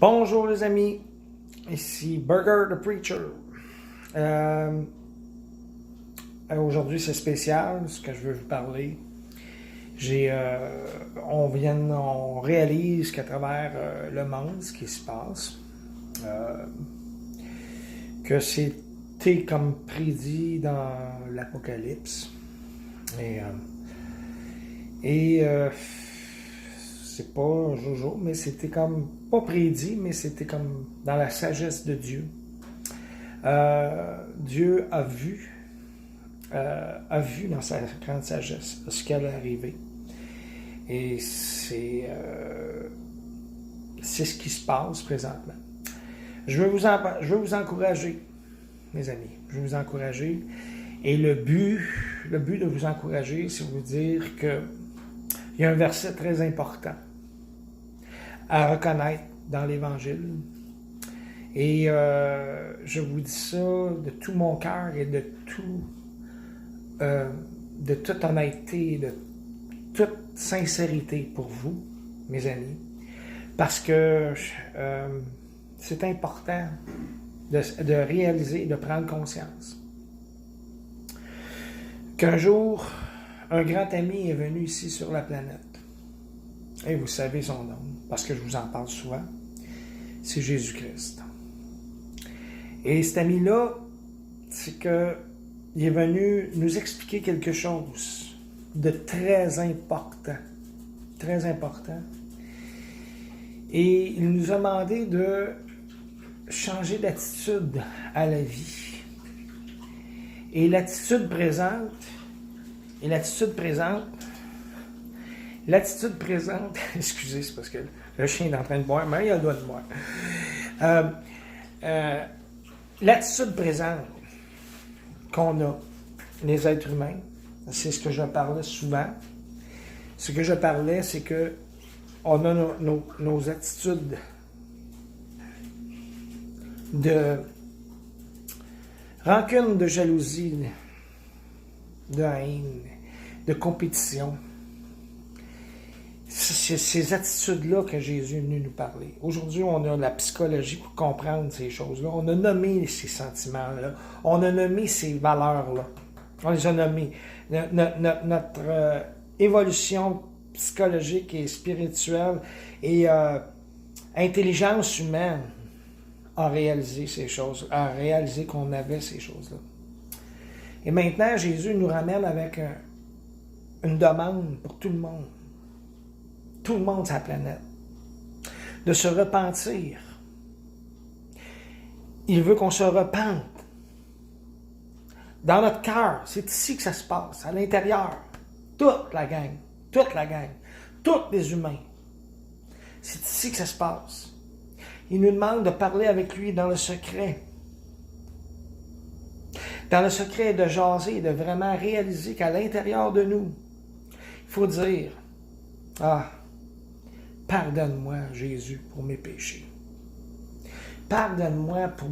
Bonjour les amis, ici Burger the Preacher. Aujourd'hui c'est spécial, ce que je veux vous parler. On réalise qu'à travers le monde, ce qui se passe, que c'était comme prédit dans l'Apocalypse. C'est pas Jojo, mais c'était comme, pas prédit, mais c'était comme dans la sagesse de Dieu. Dieu a vu dans sa grande sagesse ce qui allait arriver. Et c'est ce qui se passe présentement. Je veux vous encourager, mes amis. Je veux vous encourager. Et le but de vous encourager, c'est de vous dire que il y a un verset très important à reconnaître dans l'Évangile. Et je vous dis ça de tout mon cœur et de toute honnêteté, de toute sincérité pour vous, mes amis. Parce que c'est important de réaliser, de prendre conscience qu'un jour, un grand ami est venu ici sur la planète. Et vous savez son nom, parce que je vous en parle souvent. C'est Jésus-Christ. Et cet ami-là, c'est qu'il est venu nous expliquer quelque chose de très important. Très important. Et il nous a demandé de changer d'attitude à la vie. Et l'attitude présente, excusez, c'est parce que le chien est en train de boire, mais il a le droit de boire. L'attitude présente qu'on a, les êtres humains, c'est ce que je parlais souvent. Ce que je parlais, c'est que on a nos attitudes de rancune, de jalousie, de haine, de compétition. C'est ces attitudes-là que Jésus est venu nous parler. Aujourd'hui, on a la psychologie pour comprendre ces choses-là. On a nommé ces sentiments-là. On a nommé ces valeurs-là. On les a nommés. Notre évolution psychologique et spirituelle et intelligence humaine a réalisé ces choses, a réalisé qu'on avait ces choses-là. Et maintenant, Jésus nous ramène avec une demande pour tout le monde sur la planète, de se repentir. Il veut qu'on se repente. Dans notre cœur, c'est ici que ça se passe, à l'intérieur. Toute la gang, tous les humains. C'est ici que ça se passe. Il nous demande de parler avec lui dans le secret. Dans le secret, de jaser, de vraiment réaliser qu'à l'intérieur de nous, il faut dire, pardonne-moi, Jésus, pour mes péchés. Pardonne-moi pour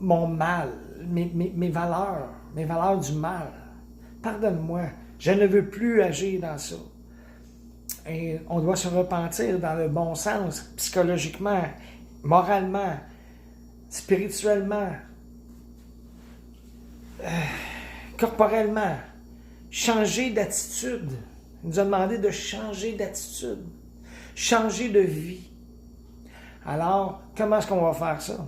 mon mal, mes valeurs du mal. Pardonne-moi, je ne veux plus agir dans ça. Et on doit se repentir dans le bon sens, psychologiquement, moralement, spirituellement, corporellement. Changer d'attitude. Il nous a demandé de changer d'attitude. Changer de vie. Alors, comment est-ce qu'on va faire ça?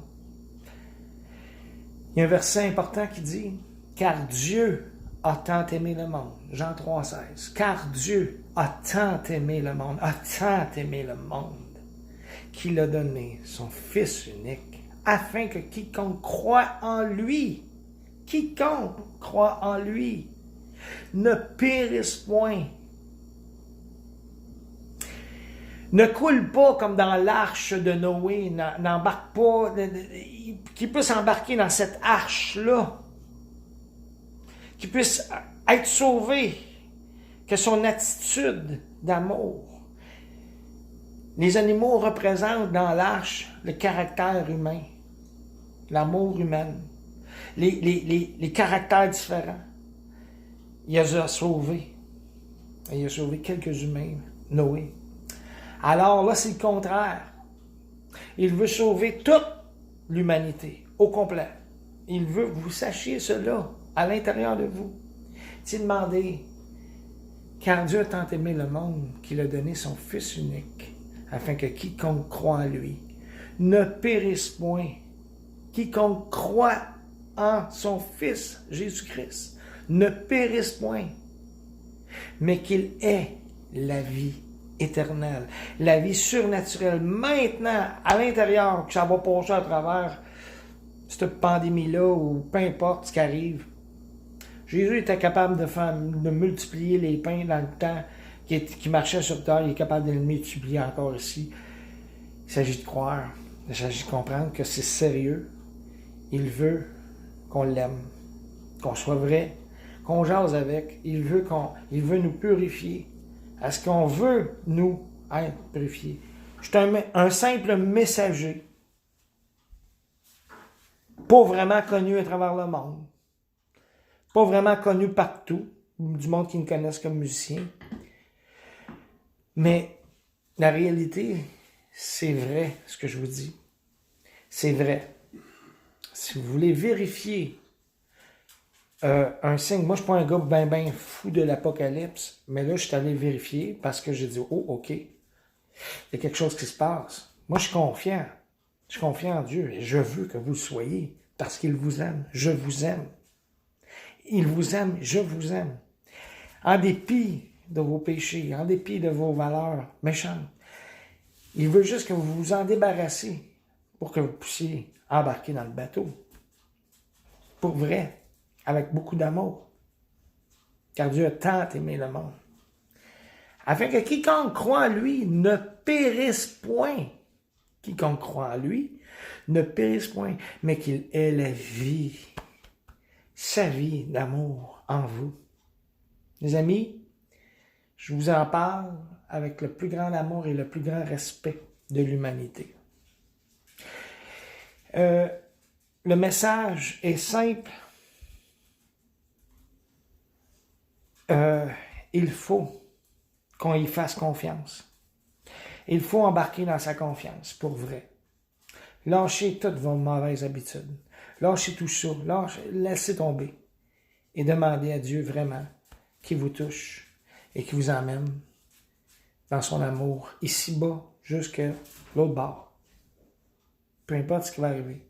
Il y a un verset important qui dit « Car Dieu a tant aimé le monde. » Jean 3,16. « Car Dieu a tant aimé le monde, qu'il a donné son Fils unique, afin que quiconque croit en lui, ne périsse point. » Ne coule pas comme dans l'arche de Noé, n'embarque pas, qu'il puisse embarquer dans cette arche-là, qu'il puisse être sauvé, que son attitude d'amour. Les animaux représentent dans l'arche le caractère humain, l'amour humain, les caractères différents. Il les a sauvés. Il a sauvé quelques humains, Noé. Alors là, c'est le contraire. Il veut sauver toute l'humanité, au complet. Il veut que vous sachiez cela à l'intérieur de vous. C'est demander, car Dieu a tant aimé le monde qu'il a donné son Fils unique, afin que quiconque croit en lui ne périsse point. Quiconque croit en son Fils, Jésus-Christ, ne périsse point, mais qu'il ait la vie éternelle, la vie surnaturelle, maintenant, à l'intérieur, que ça va passer à travers cette pandémie-là, ou peu importe ce qui arrive. Jésus était capable de multiplier les pains dans le temps qui marchait sur terre, il est capable de le multiplier encore ici. Il s'agit de croire, il s'agit de comprendre que c'est sérieux. Il veut qu'on l'aime, qu'on soit vrai, qu'on jase avec. Il veut nous purifier. Est-ce qu'on veut nous être purifiés? Je suis un simple messager, pas vraiment connu à travers le monde, pas vraiment connu partout, du monde qui me connaissent comme musicien. Mais la réalité, c'est vrai ce que je vous dis. C'est vrai. Si vous voulez vérifier un signe, moi je suis pas un gars ben fou de l'apocalypse, mais là je suis allé vérifier parce que j'ai dit, oh ok, il y a quelque chose qui se passe. Moi je suis confiant. Je suis confiant en Dieu et je veux que vous le soyez parce qu'il vous aime. Je vous aime. Il vous aime, je vous aime. En dépit de vos péchés, en dépit de vos valeurs méchantes, il veut juste que vous vous en débarrassiez pour que vous puissiez embarquer dans le bateau. Pour vrai, avec beaucoup d'amour. Car Dieu a tant aimé le monde. Afin que quiconque croit en lui ne périsse point. Quiconque croit en lui ne périsse point, mais qu'il ait la vie, sa vie d'amour en vous. Les amis, je vous en parle avec le plus grand amour et le plus grand respect de l'humanité. Le message est simple. Il faut qu'on y fasse confiance. Il faut embarquer dans sa confiance, pour vrai. Lâchez toutes vos mauvaises habitudes. Lâchez tout ça. Laissez tomber. Et demandez à Dieu vraiment qu'il vous touche et qu'il vous emmène dans son amour, ici-bas, jusqu'à l'autre bord. Peu importe ce qui va arriver.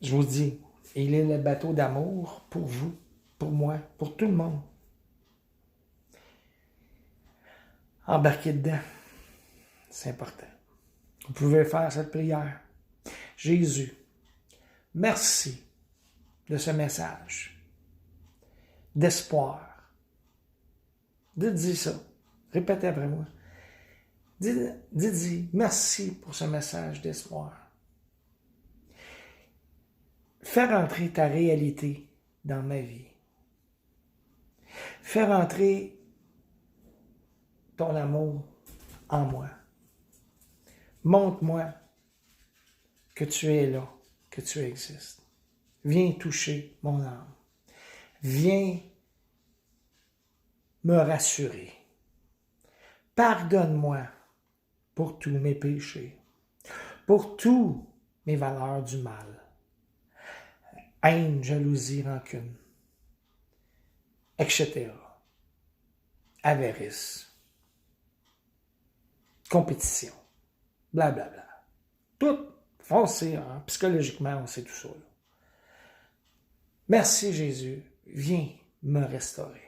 Je vous dis, il est le bateau d'amour pour vous, pour moi, pour tout le monde. Embarquez dedans. C'est important. Vous pouvez faire cette prière. Jésus, merci de ce message d'espoir. Dites-y ça. Répétez après moi. Dites-y merci pour ce message d'espoir. Fais rentrer ta réalité dans ma vie. Fais rentrer ton amour en moi. Montre-moi que tu es là, que tu existes. Viens toucher mon âme. Viens me rassurer. Pardonne-moi pour tous mes péchés, pour tous mes valeurs du mal. Haine, jalousie, rancune, etc. Avarice, compétition, blablabla. Tout, on sait, hein, psychologiquement, on sait tout ça. Là. Merci Jésus, viens me restaurer.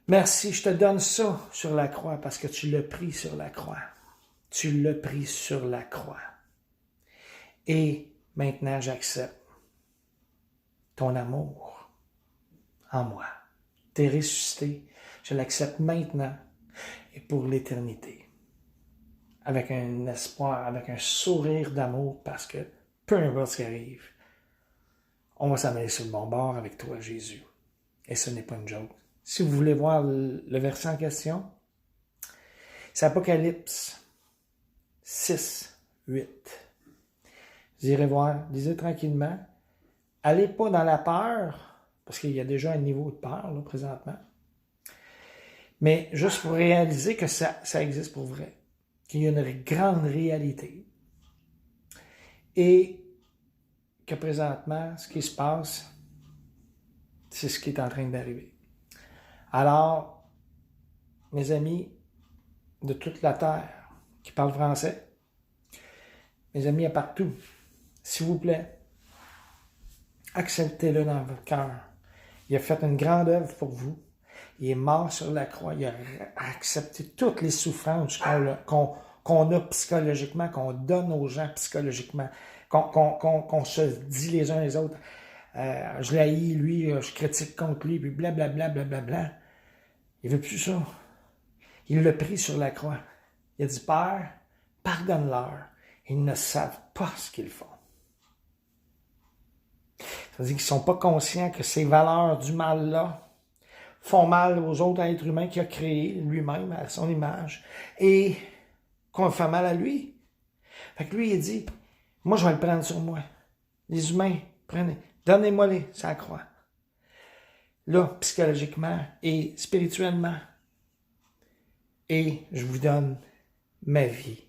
Merci, je te donne ça sur la croix parce que tu l'as pris sur la croix. Tu l'as pris sur la croix. Et maintenant, j'accepte ton amour en moi. Tu es ressuscité. Je l'accepte maintenant et pour l'éternité. Avec un espoir, avec un sourire d'amour parce que peu importe ce qui arrive, on va s'amener sur le bon bord avec toi, Jésus. Et ce n'est pas une joke. Si vous voulez voir le verset en question, c'est Apocalypse 6, 8. Vous irez voir, lisez tranquillement. Allez pas dans la peur, parce qu'il y a déjà un niveau de peur là, présentement. Mais juste pour réaliser que ça existe pour vrai. qu'il y a une grande réalité et que présentement, ce qui se passe, c'est ce qui est en train d'arriver. Alors, mes amis de toute la terre qui parlent français, mes amis à partout, s'il vous plaît, acceptez-le dans votre cœur. Il a fait une grande œuvre pour vous. Il est mort sur la croix. Il a accepté toutes les souffrances qu'on a psychologiquement, qu'on donne aux gens psychologiquement, qu'on se dit les uns les autres. Je l'haïs, lui, je critique contre lui, puis blablabla, blablabla. Il veut plus ça. Il l'a pris sur la croix. Il a dit, Père, pardonne-leur. Ils ne savent pas ce qu'ils font. Ça veut dire qu'ils ne sont pas conscients que ces valeurs du mal-là font mal aux autres êtres humains qu'il a créés lui-même, à son image, et qu'on fait mal à lui. Fait que lui, il dit, moi, je vais le prendre sur moi. Les humains, prenez, donnez-moi-les, ça croix. Là, psychologiquement et spirituellement. Et je vous donne ma vie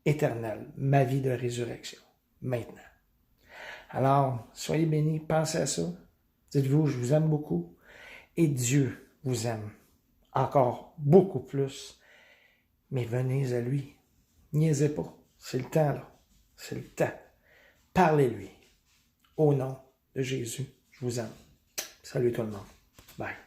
éternelle, ma vie de résurrection, maintenant. Alors, soyez bénis, pensez à ça. Dites-vous, je vous aime beaucoup. Et Dieu vous aime encore beaucoup plus. Mais venez à lui. Niaisez pas. C'est le temps, là. C'est le temps. Parlez-lui. Au nom de Jésus, je vous aime. Salut tout le monde. Bye.